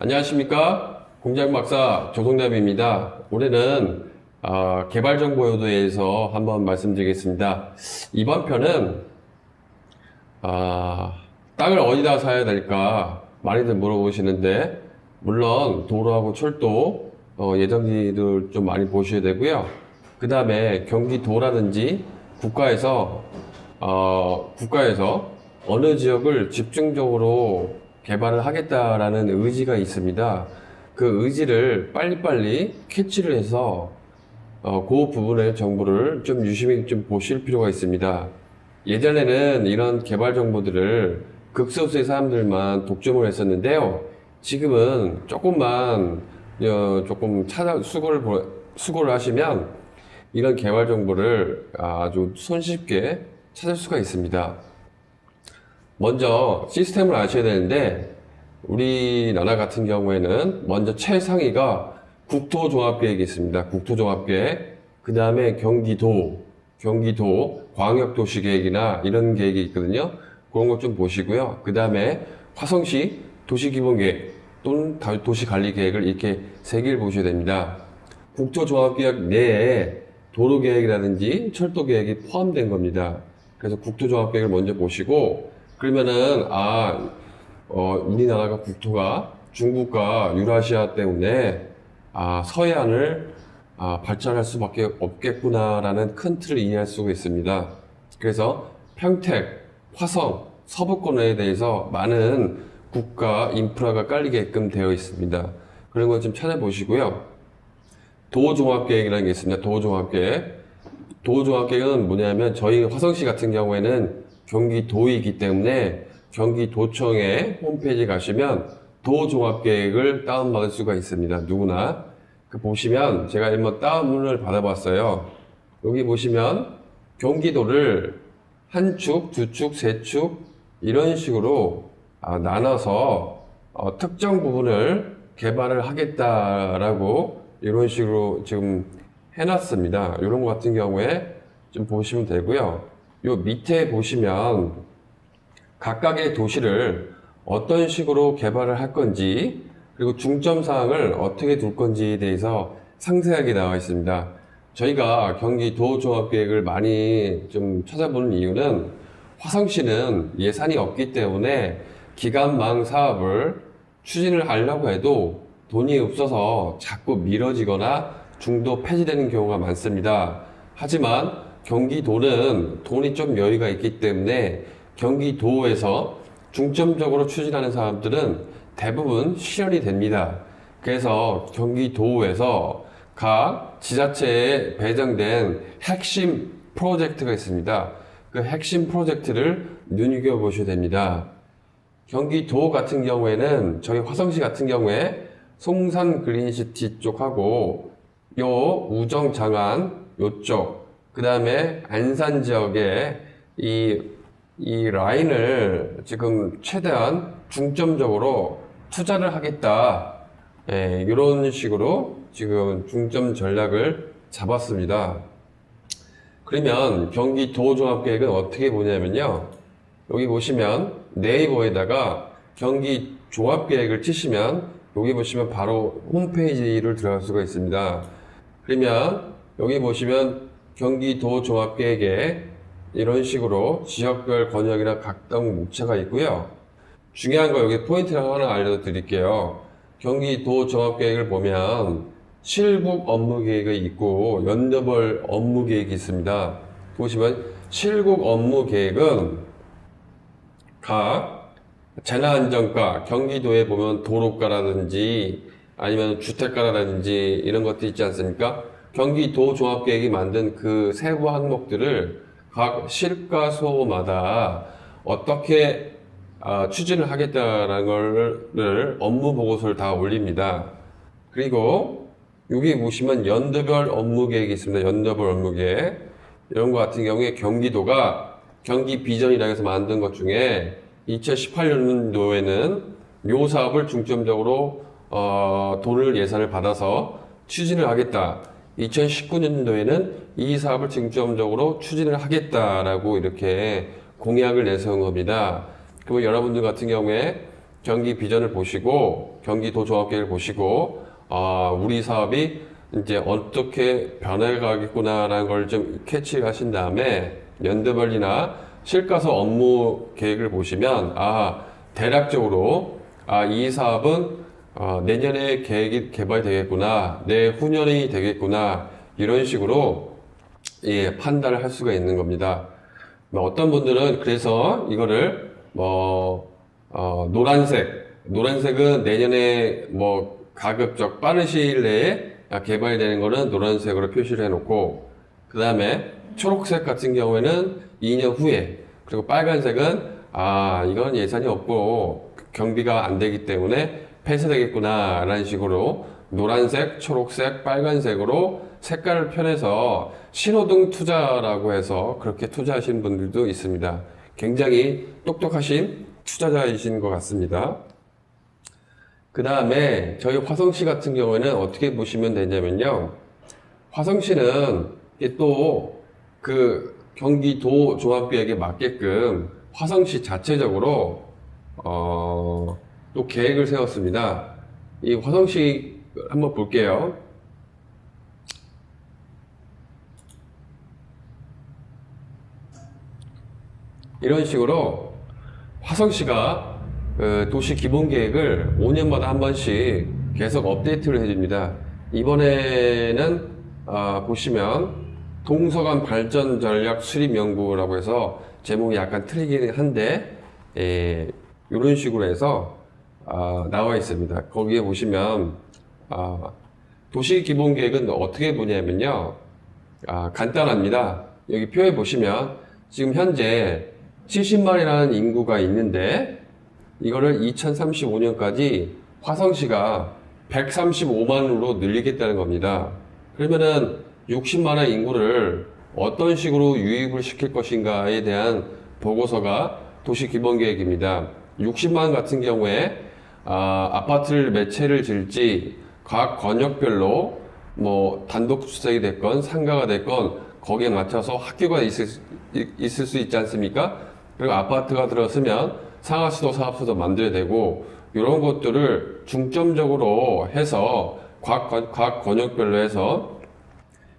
안녕하십니까? 공장박사 조성남입니다. 올해는 개발정보에 대해서 한번 말씀드리겠습니다. 이번 편은 땅을 어디다 사야 될까 많이들 물어보시는데, 물론 도로하고 철도 예정지들 좀 많이 보셔야 되고요. 그 다음에 경기도라든지 국가에서 어느 지역을 집중적으로 개발을 하겠다라는 의지가 있습니다. 그 의지를 빨리빨리 캐치를 해서 그 부분의 정보를 좀 유심히 좀 보실 필요가 있습니다. 예전에는 이런 개발 정보들을 극소수의 사람들만 독점을 했었는데요. 지금은 조금 수고를 하시면 이런 개발 정보를 아주 손쉽게 찾을 수가 있습니다. 먼저 시스템을 아셔야 되는데, 우리나라 같은 경우에는 먼저 최상위가 국토종합계획이 있습니다. 국토종합계획. 그 다음에 경기도 광역도시계획이나 이런 계획이 있거든요. 그런 것 좀 보시고요. 그 다음에 화성시 도시기본계획 또는 도시관리계획을 이렇게 세 개를 보셔야 됩니다. 국토종합계획 내에 도로계획이라든지 철도계획이 포함된 겁니다. 그래서 국토종합계획을 먼저 보시고, 그러면은 우리나라가 국토가 중국과 유라시아 때문에 서해안을 발전할 수밖에 없겠구나라는 큰 틀을 이해할 수가 있습니다. 그래서 평택, 화성, 서부권에 대해서 많은 국가 인프라가 깔리게끔 되어 있습니다. 그런 거 좀 찾아보시고요. 도종합계획이라는 게 있습니다. 도종합계획은 뭐냐면, 저희 화성시 같은 경우에는 경기도이기 때문에 경기도청의 홈페이지 가시면 도종합계획을 다운받을 수가 있습니다. 누구나. 보시면 제가 한번 다운을 받아봤어요. 여기 보시면 경기도를 한 축, 두 축, 세 축 이런 식으로 나눠서 특정 부분을 개발을 하겠다라고 이런 식으로 지금 해놨습니다. 이런 것 같은 경우에 좀 보시면 되고요. 요 밑에 보시면 각각의 도시를 어떤 식으로 개발을 할 건지, 그리고 중점 사항을 어떻게 둘 건지에 대해서 상세하게 나와 있습니다. 저희가 경기도종합계획을 많이 좀 찾아보는 이유는, 화성시는 예산이 없기 때문에 기간망 사업을 추진을 하려고 해도 돈이 없어서 자꾸 미뤄지거나 중도 폐지되는 경우가 많습니다. 하지만 경기도는 돈이 좀 여유가 있기 때문에 경기도에서 중점적으로 추진하는 사업들은 대부분 실현이 됩니다. 그래서 경기도에서 각 지자체에 배정된 핵심 프로젝트가 있습니다. 그 핵심 프로젝트를 눈여겨보셔야 됩니다. 경기도 같은 경우에는, 저희 화성시 같은 경우에 송산 그린시티 쪽하고 요 우정 장안 요쪽, 그 다음에 안산 지역에 이 라인을 지금 최대한 중점적으로 투자를 하겠다. 이런 식으로 지금 중점 전략을 잡았습니다. 그러면 경기도종합계획은 어떻게 보냐면요. 여기 보시면 네이버에다가 경기종합계획을 치시면 여기 보시면 바로 홈페이지를 들어갈 수가 있습니다. 그러면 여기 보시면 경기도종합계획에 이런 식으로 지역별 권역이나 각종 목차가 있고요. 중요한 거 여기 포인트를 하나 알려드릴게요. 경기도종합계획을 보면 실국 업무계획이 있고 연도별 업무계획이 있습니다. 보시면 실국 업무계획은 각 재난안전과, 경기도에 보면 도로가라든지 아니면 주택가라든지 이런 것도 있지 않습니까? 경기도종합계획이 만든 그 세부 항목들을 각 실과소마다 어떻게 추진을 하겠다는 걸 업무 보고서를 다 올립니다. 그리고 여기 보시면 연도별 업무계획이 있습니다. 연도별 업무계획. 이런 것 같은 경우에 경기도가 경기 비전이라고 해서 만든 것 중에 2018년도에는 요 사업을 중점적으로 돈을 예산을 받아서 추진을 하겠다. 2019년도에는 이 사업을 중점적으로 추진을 하겠다라고 이렇게 공약을 내세운 겁니다. 그러면 여러분들 같은 경우에 경기 비전을 보시고 경기도 종합계획을 보시고 우리 사업이 이제 어떻게 변해가겠구나라는 걸 좀 캐치하신 다음에 연도별이나 실가서 업무 계획을 보시면 대략적으로 이 사업은 내년에 계획이 개발되겠구나, 내후년이 되겠구나, 이런 식으로 판단을 할 수가 있는 겁니다. 어떤 분들은 그래서 이거를 노란색은 내년에 가급적 빠른 시일 내에 개발되는 거는 노란색으로 표시를 해놓고, 그 다음에 초록색 같은 경우에는 2년 후에, 그리고 빨간색은 이건 예산이 없고 경비가 안 되기 때문에 폐쇄되겠구나 라는 식으로 노란색, 초록색, 빨간색으로 색깔을 편해서 신호등 투자라고 해서 그렇게 투자하시는 분들도 있습니다. 굉장히 똑똑하신 투자자이신 것 같습니다. 그 다음에 저희 화성시 같은 경우에는 어떻게 보시면 되냐면요, 화성시는 또 그 경기도 종합계획에 맞게끔 화성시 자체적으로 또 계획을 세웠습니다. 이 화성시 한번 볼게요. 이런 식으로 화성시가 도시 기본계획을 5년마다 한 번씩 계속 업데이트를 해줍니다. 이번에는 보시면 동서간 발전 전략 수립 연구라고 해서 제목이 약간 틀리긴 한데 이런 식으로 해서 나와 있습니다. 거기에 보시면 도시 기본 계획은 어떻게 보냐면요, 간단합니다. 여기 표에 보시면 지금 현재 70만이라는 인구가 있는데 이거를 2035년까지 화성시가 135만으로 늘리겠다는 겁니다. 그러면은 60만의 인구를 어떤 식으로 유입을 시킬 것인가에 대한 보고서가 도시기본계획입니다. 60만 같은 경우에 아파트를 몇 채를 질지 각 권역별로 단독 주택이 됐건 상가가 됐건 거기에 맞춰서 학교가 있을 수 있지 않습니까? 그리고 아파트가 들어서면 상하수도 사업소도 만들어야 되고, 이런 것들을 중점적으로 해서 각 권역별로 해서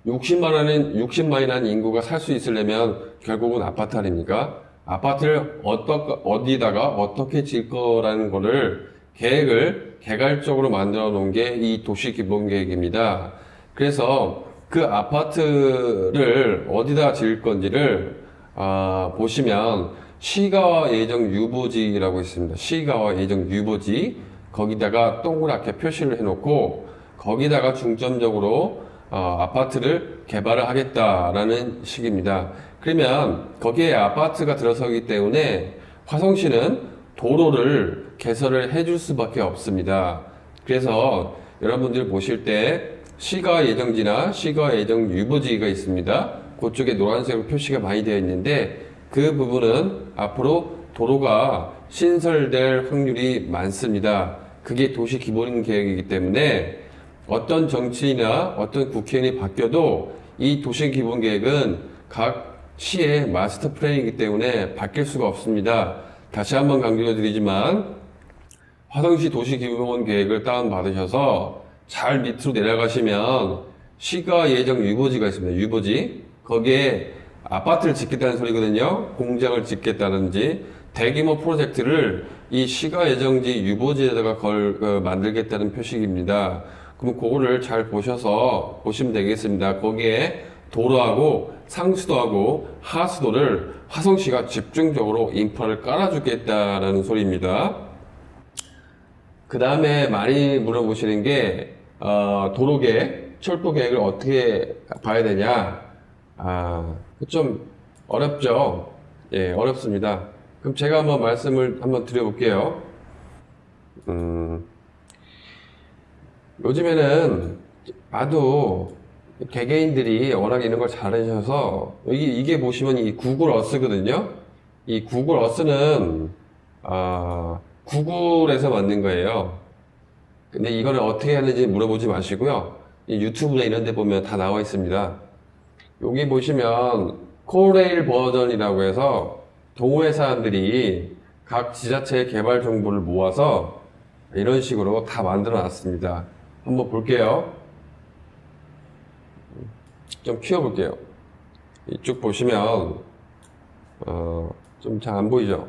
60만이라는 인구가 살 수 있으려면 결국은 아파트 아닙니까? 아파트를 어디다가 어떻게 질 거라는 거를 계획을 개괄적으로 만들어 놓은 게 이 도시기본계획입니다. 그래서 그 아파트를 어디다 지을 건지를 보시면 시가와 예정 유보지라고 있습니다. 시가와 예정 유보지, 거기다가 동그랗게 표시를 해놓고 거기다가 중점적으로 아파트를 개발을 하겠다라는 식입니다. 그러면 거기에 아파트가 들어서기 때문에 화성시는 도로를 개설을 해줄 수밖에 없습니다. 그래서 여러분들 보실 때 시가 예정지나 시가 예정 유보지가 있습니다. 그쪽에 노란색으로 표시가 많이 되어 있는데 그 부분은 앞으로 도로가 신설될 확률이 많습니다. 그게 도시 기본 계획이기 때문에 어떤 정치인이나 어떤 국회의원이 바뀌어도 이 도시 기본 계획은 각 시의 마스터 플랜이기 때문에 바뀔 수가 없습니다. 다시 한번 강조드리지만 화성시 도시 기본 계획을 다운받으셔서 잘 밑으로 내려가시면 시가 예정 유보지가 있습니다. 유보지. 거기에 아파트를 짓겠다는 소리거든요. 공장을 짓겠다든지 대규모 프로젝트를 이 시가 예정지 유보지에다가 만들겠다는 표식입니다. 그럼 그거를 잘 보시면 되겠습니다. 거기에 도로하고 상수도하고 하수도를 화성시가 집중적으로 인프라를 깔아주겠다라는 소리입니다. 그 다음에 많이 물어보시는 게 도로계획, 철도계획을 어떻게 봐야 되냐. 좀 어렵죠. 예, 어렵습니다. 그럼 제가 한번 말씀을 한번 드려볼게요. 요즘에는 봐도 개개인들이 워낙 이런 걸 잘하셔서 이게 보시면 이 구글 어스거든요. 이 구글 어스는 구글에서 만든 거예요. 근데 이거를 어떻게 하는지 물어보지 마시고요. 이 유튜브나 이런 데 보면 다 나와 있습니다. 여기 보시면 코레일 버전이라고 해서 동호회 사람들이 각 지자체의 개발 정보를 모아서 이런 식으로 다 만들어 놨습니다. 한번 볼게요. 좀 키워볼게요. 이쪽 보시면 좀 잘 안 보이죠?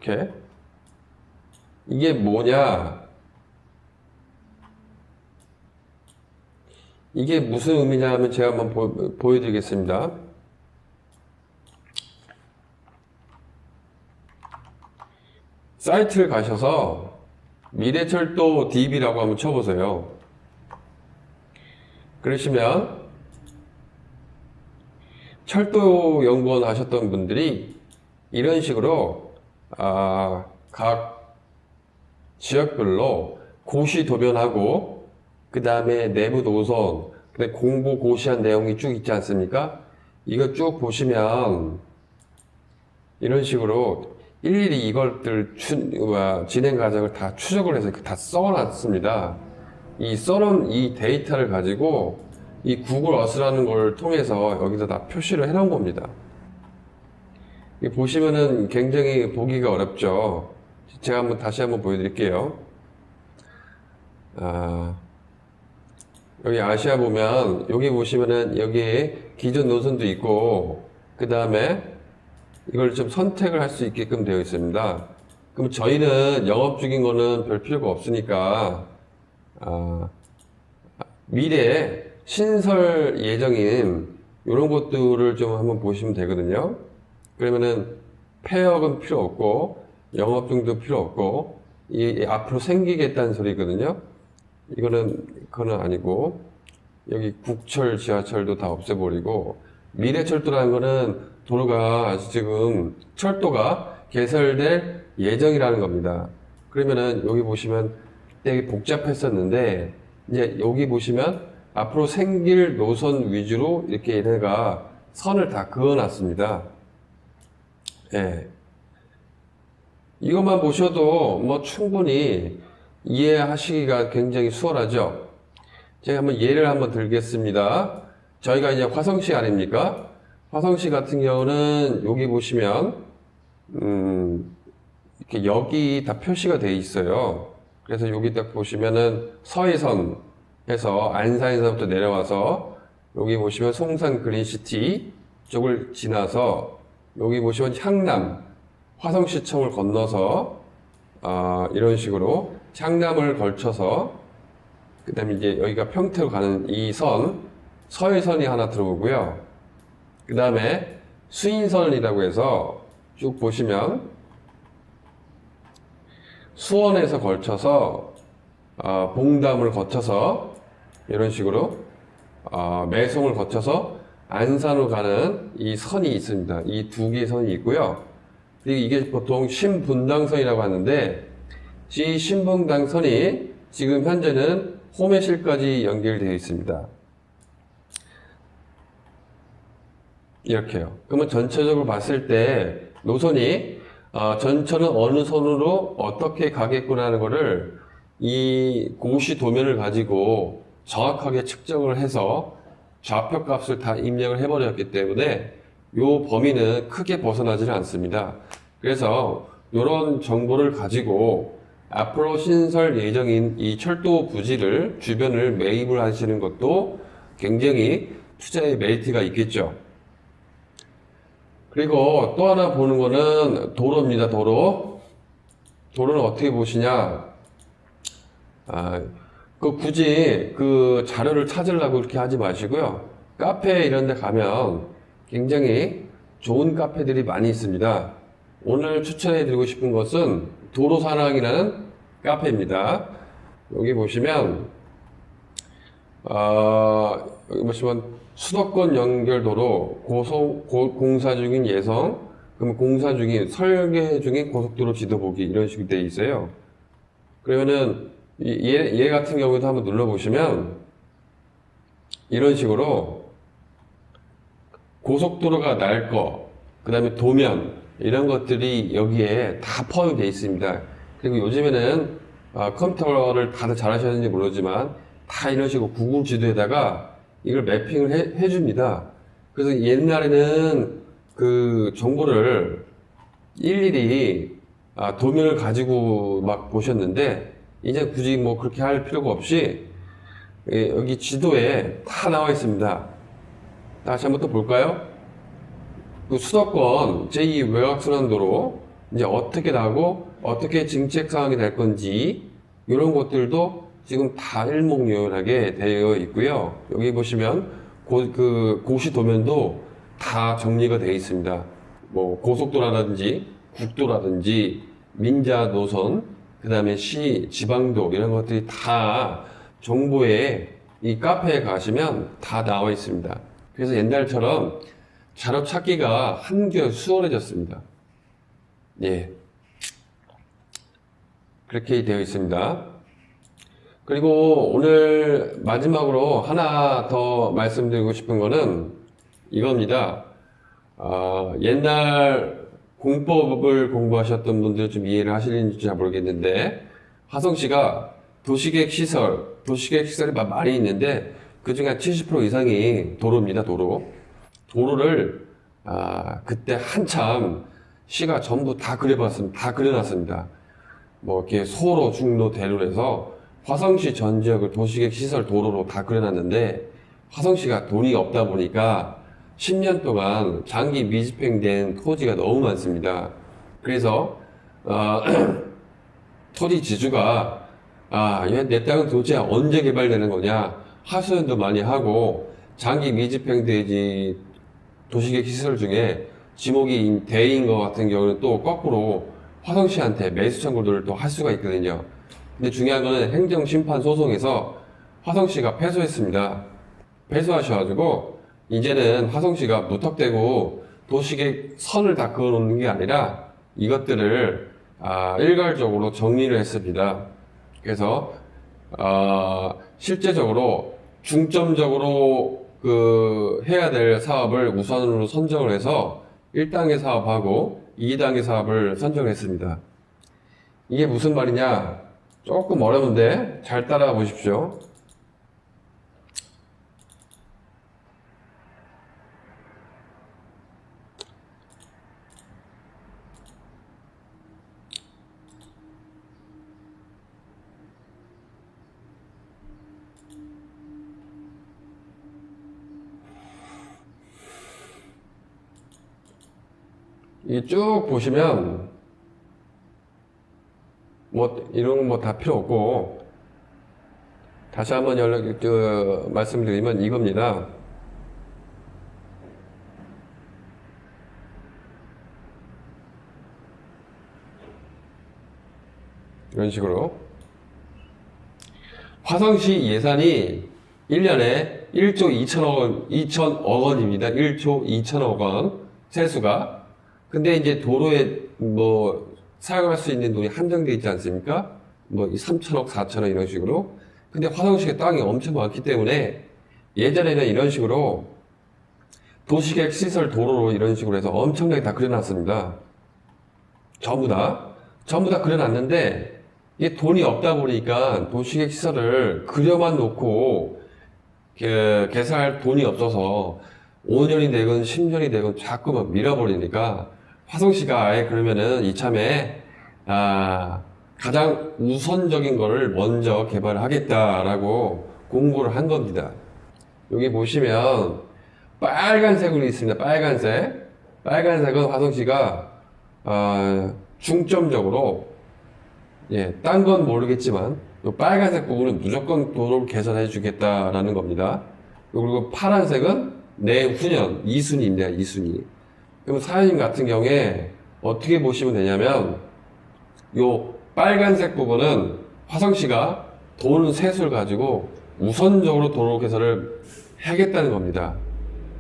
이렇게 이게 뭐냐? 이게 무슨 의미냐 하면 제가 한번 보여드리겠습니다. 사이트를 가셔서 미래철도 DB라고 한번 쳐보세요. 그러시면 철도연구원 하셨던 분들이 이런 식으로 각 지역별로 고시도면하고 그 다음에 내부 노선, 그다음에 공고 고시한 내용이 쭉 있지 않습니까? 이거 쭉 보시면 이런 식으로 일일이 이것들 진행 과정을 다 추적을 해서 다 써놨습니다. 이 써놓은 이 데이터를 가지고 이 구글 어스라는 걸 통해서 여기다 다 표시를 해놓은 겁니다. 보시면은 굉장히 보기가 어렵죠. 제가 다시 한번 보여드릴게요. 여기 아시아 보면 여기 보시면은 여기에 기존 노선도 있고 그 다음에 이걸 좀 선택을 할 수 있게끔 되어 있습니다. 그럼 저희는 영업 중인 거는 별 필요가 없으니까 미래에 신설 예정인 이런 것들을 좀 한번 보시면 되거든요. 그러면은 폐역은 필요 없고 영업 중도 필요 없고 이 앞으로 생기겠다는 소리거든요. 그거는 아니고 여기 국철, 지하철도 다 없애버리고 미래철도라는 거는 도로가 지금 철도가 개설될 예정이라는 겁니다. 그러면은 여기 보시면 되게 복잡했었는데 이제 여기 보시면 앞으로 생길 노선 위주로 이렇게 얘네가 선을 다 그어놨습니다. 예. 이것만 보셔도 뭐 충분히 이해하시기가 굉장히 수월하죠. 제가 예를 한번 들겠습니다. 저희가 이제 화성시 아닙니까? 화성시 같은 경우는 여기 보시면 이렇게 여기 다 표시가 되어 있어요. 그래서 여기 딱 보시면은 서해선 해서 안산에서부터 내려와서 여기 보시면 송산 그린시티 쪽을 지나서 여기 보시면 향남 화성시청을 건너서 이런 식으로 창남을 걸쳐서 그 다음에 이제 여기가 평택으로 가는 이 선 서해선이 하나 들어오고요. 그 다음에 수인선이라고 해서 쭉 보시면 수원에서 걸쳐서 봉담을 거쳐서 이런 식으로 매송을 거쳐서 안산으로 가는 이 선이 있습니다. 이 두 개의 선이 있고요. 그리고 이게 보통 신분당선이라고 하는데 이 신분당선이 지금 현재는 호매실까지 연결되어 있습니다. 이렇게요. 그러면 전체적으로 봤을 때 노선이 전철은 어느 선으로 어떻게 가겠구나 하는 거를 이 고시 도면을 가지고 정확하게 측정을 해서 좌표 값을 다 입력을 해버렸기 때문에 이 범위는 크게 벗어나지는 않습니다. 그래서 이런 정보를 가지고 앞으로 신설 예정인 이 철도 부지를 주변을 매입을 하시는 것도 굉장히 투자의 메리트가 있겠죠. 그리고 또 하나 보는 거는 도로입니다. 도로는 어떻게 보시냐? 굳이 그 자료를 찾으려고 그렇게 하지 마시고요. 카페 이런 데 가면 굉장히 좋은 카페들이 많이 있습니다. 오늘 추천해 드리고 싶은 것은 도로사랑이라는 카페입니다. 여기 보시면 여기 보시면 수도권 연결도로 공사 중인 예성, 그러면 공사 중인 설계 중인 고속도로 지도 보기 이런 식으로 되어 있어요. 그러면은 얘 같은 경우에도 한번 눌러보시면 이런 식으로 고속도로가 날 거, 그 다음에 도면 이런 것들이 여기에 다 포함이 되어 있습니다. 그리고 요즘에는 컴퓨터를 다들 잘 하셨는지 모르지만 다 이런 식으로 구글 지도에다가 이걸 매핑을 해줍니다. 그래서 옛날에는 그 정보를 일일이 도면을 가지고 막 보셨는데, 이제 굳이 뭐 그렇게 할 필요가 없이 여기 지도에 다 나와 있습니다. 다시 한번 또 볼까요? 그 수도권 제2 외곽순환도로 이제 어떻게 나고 어떻게 정책 사항이 될 건지 이런 것들도 지금 다 일목요연하게 되어 있고요. 여기 보시면 그 고시 도면도 다 정리가 되어 있습니다. 뭐 고속도로라든지 국도라든지 민자 노선, 그 다음에 시, 지방도 이런 것들이 다 정보에 이 카페에 가시면 다 나와 있습니다. 그래서 옛날처럼 자료 찾기가 한결 수월해졌습니다. 예. 그렇게 되어 있습니다. 그리고 오늘 마지막으로 하나 더 말씀드리고 싶은 거는 이겁니다. 옛날 공법을 공부하셨던 분들 좀 이해를 하시는지 잘 모르겠는데, 화성시가 도시계획 시설이 많이 있는데, 그 중에 한 70% 이상이 도로입니다, 도로. 도로를, 그때 한참 시가 전부 다 그려봤습니다. 다 그려놨습니다. 뭐, 이렇게 소로, 중로, 대로로 해서 화성시 전 지역을 도시계획 시설 도로로 다 그려놨는데, 화성시가 돈이 없다 보니까 10년 동안 장기 미집행된 토지가 너무 많습니다. 그래서 토지 지주가 내 땅은 도대체 언제 개발되는 거냐, 하소연도 많이 하고, 장기 미집행되지 도시계획 시설 중에 지목이 대인 것 같은 경우는 또 거꾸로 화성시한테 매수 청구를 또 할 수가 있거든요. 근데 중요한 거는 행정심판 소송에서 화성시가 패소했습니다. 패소하셔가지고 이제는 화성시가 무턱대고 도시계획 선을 다 그어놓는 게 아니라 이것들을 일괄적으로 정리를 했습니다. 그래서 실제적으로 중점적으로 해야 될 사업을 우선으로 선정을 해서 1단계 사업하고 2단계 사업을 선정했습니다. 이게 무슨 말이냐? 조금 어려운데 잘 따라가 보십시오. 이 쭉 보시면 뭐 이런 건 뭐 다 필요 없고, 다시 한번 말씀드리면 이겁니다. 이런 식으로 화성시 예산이 1년에 1조 2천억 원입니다. 1조 2천억 원 세수가. 근데 이제 도로에 뭐 사용할 수 있는 돈이 한정되어 있지 않습니까? 뭐 3천억, 4천억 이런 식으로. 근데 화성시의 땅이 엄청 많기 때문에 예전에는 이런 식으로 도시계획 시설 도로로 이런 식으로 해서 엄청나게 다 그려놨습니다. 전부 다 그려놨는데, 이게 돈이 없다 보니까 도시계획 시설을 그려만 놓고 개설할 돈이 없어서 5년이 되건 10년이 되건 자꾸만 밀어버리니까 화성시가 아예 그러면은 이참에 가장 우선적인 거를 먼저 개발을 하겠다라고 공고를 한 겁니다. 여기 보시면 빨간색으로 있습니다. 빨간색은 화성시가 중점적으로, 딴 건 모르겠지만 이 빨간색 부분은 무조건 도로를 개선해 주겠다라는 겁니다. 그리고 파란색은 내후년 2순위입니다. 2순위. 그럼 사장님 같은 경우에 어떻게 보시면 되냐면, 요 빨간색 부분은 화성시가 돈 세수를 가지고 우선적으로 도로 개선을 하겠다는 겁니다.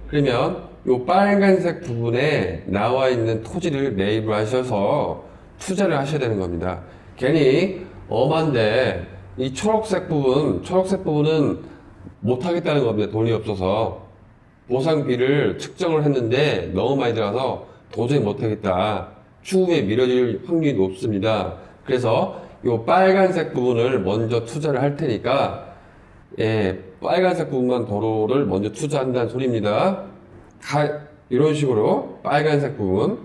그러면 요 빨간색 부분에 나와 있는 토지를 매입을 하셔서 투자를 하셔야 되는 겁니다. 괜히 엄한데 이 초록색 부분은 못 하겠다는 겁니다. 돈이 없어서. 보상비를 측정을 했는데 너무 많이 들어가서 도저히 못 하겠다. 추후에 미뤄질 확률이 높습니다. 그래서 이 빨간색 부분을 먼저 투자를 할 테니까, 빨간색 부분만 도로를 먼저 투자한다는 소리입니다. 다 이런 식으로 빨간색 부분,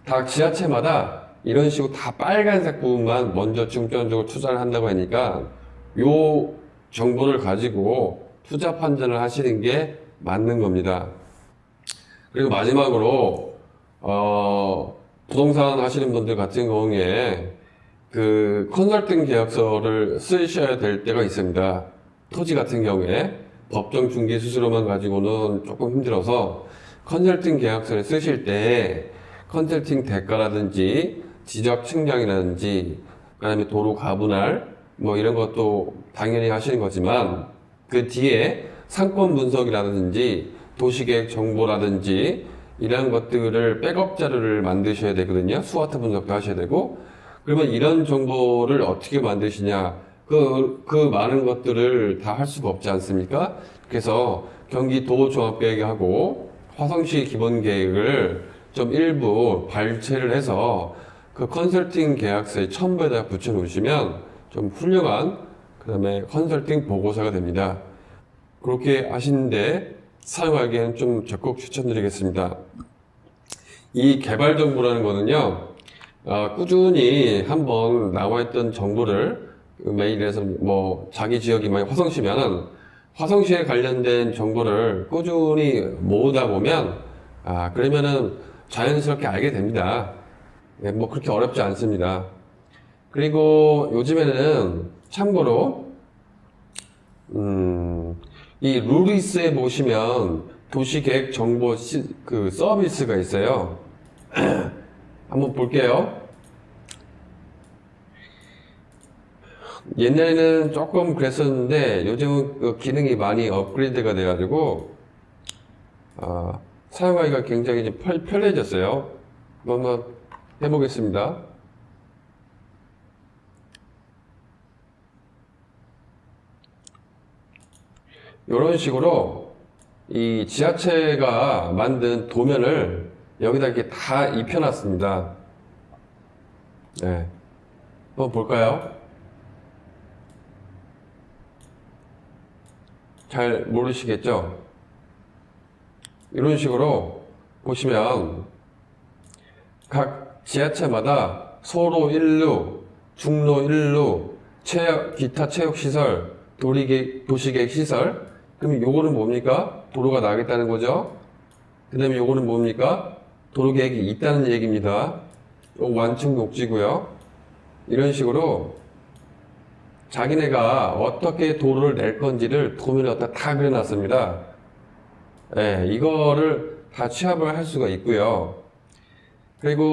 다 지자체마다 이런 식으로 다 빨간색 부분만 먼저 중점적으로 투자를 한다고 하니까 요 정보를 가지고 투자 판단을 하시는 게 맞는 겁니다. 그리고 마지막으로 부동산 하시는 분들 같은 경우에 그 컨설팅 계약서를 쓰셔야 될 때가 있습니다. 토지 같은 경우에 법정 중개 수수료만 가지고는 조금 힘들어서 컨설팅 계약서를 쓰실 때 컨설팅 대가라든지 지적 측량이라든지 그다음에 도로 가분할 뭐 이런 것도 당연히 하시는 거지만 그 뒤에 상권 분석이라든지 도시계획 정보라든지 이런 것들을 백업 자료를 만드셔야 되거든요. 스와트 분석도 하셔야 되고 그러면 이런 정보를 어떻게 만드시냐 그 많은 것들을 다 할 수가 없지 않습니까? 그래서 경기도 종합계획하고 화성시 기본계획을 좀 일부 발췌를 해서 그 컨설팅 계약서의 첨부에다 붙여 놓으시면 좀 훌륭한 그 다음에 컨설팅 보고서가 됩니다. 그렇게 하시는데 사용하기에는 좀 적극 추천드리겠습니다. 이 개발 정보라는 거는요, 꾸준히 한번 나와 있던 정보를 메일에서 뭐 자기 지역이 만약 화성시면은 화성시에 관련된 정보를 꾸준히 모으다 보면 그러면은 자연스럽게 알게 됩니다. 네, 뭐 그렇게 어렵지 않습니다. 그리고 요즘에는 참고로 이 루리스에 보시면 도시계획 정보 그 서비스가 있어요. 한번 볼게요. 옛날에는 조금 그랬었는데 요즘은 그 기능이 많이 업그레이드가 돼가지고 사용하기가 굉장히 좀 편해졌어요. 한번 해보겠습니다. 이런 식으로 이 지자체가 만든 도면을 여기다 이렇게 다 입혀놨습니다. 네. 한번 볼까요? 잘 모르시겠죠? 이런 식으로 보시면 각 지자체마다 소로 1루, 중로 1루, 기타 체육시설, 도시계획 시설, 그럼 요거는 뭡니까? 도로가 나겠다는 거죠? 그 다음에 요거는 뭡니까? 도로계획이 있다는 얘기입니다. 요 완충 녹지고요. 이런 식으로 자기네가 어떻게 도로를 낼 건지를 도면에 갖다 다 그려놨습니다. 네, 이거를 다 취합을 할 수가 있고요. 그리고